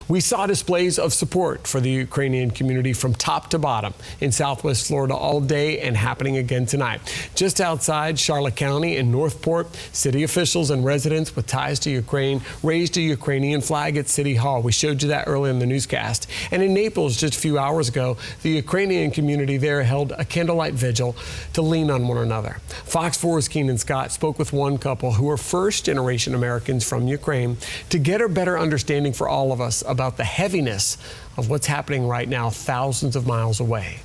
We saw displays of support for the Ukrainian community from top to bottom in Southwest Florida all day and happening again tonight. Just outside Charlotte County in Northport, city officials and residents with ties to Ukraine raised a Ukrainian flag at City Hall. We showed you that earlier in the newscast. And in Naples just a few hours ago, the Ukrainian community there held a candlelight vigil to lean on one another. Fox 4's Keenan Scott spoke with one couple who are first-generation Americans from Ukraine to get a better understanding for all of us about the heaviness of what's happening right now thousands of miles away.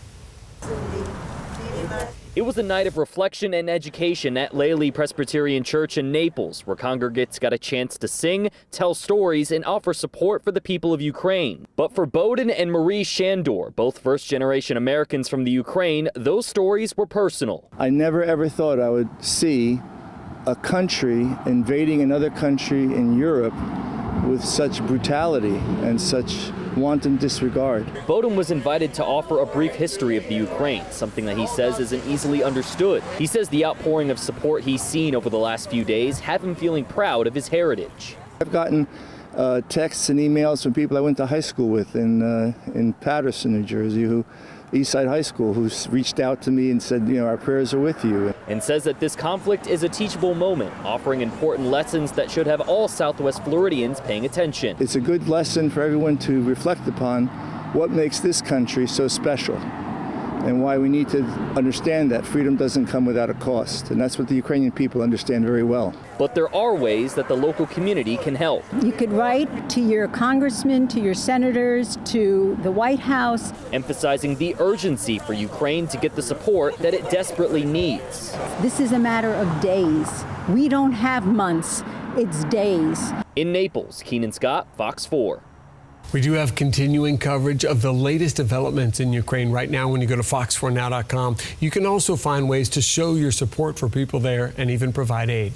It was a night of reflection and education at Lely Presbyterian Church in Naples, where congregants got a chance to sing, tell stories, and offer support for the people of Ukraine. But for Bowden and Marie Shandor, both first-generation Americans from the Ukraine, those stories were personal. I never ever thought I would see a country invading another country in Europe with such brutality and such wanton disregard. Bowden was invited to offer a brief history of the Ukraine, something that he says isn't easily understood. He says the outpouring of support he's seen over the last few days have him feeling proud of his heritage. I've gotten texts and emails from people I went to high school with in Paterson, New Jersey, Eastside High School, who's reached out to me and said, you know, our prayers are with you. And says that this conflict is a teachable moment, offering important lessons that should have all Southwest Floridians paying attention. It's a good lesson for everyone to reflect upon what makes this country so special and why we need to understand that freedom doesn't come without a cost. And that's what the Ukrainian people understand very well. But there are ways that the local community can help. You could write to your congressmen, to your senators, to the White House. Emphasizing the urgency for Ukraine to get the support that it desperately needs. This is a matter of days. We don't have months, it's days. In Naples, Keenan Scott, Fox 4. We do have continuing coverage of the latest developments in Ukraine right now. When you go to fox4now.com, you can also find ways to show your support for people there and even provide aid.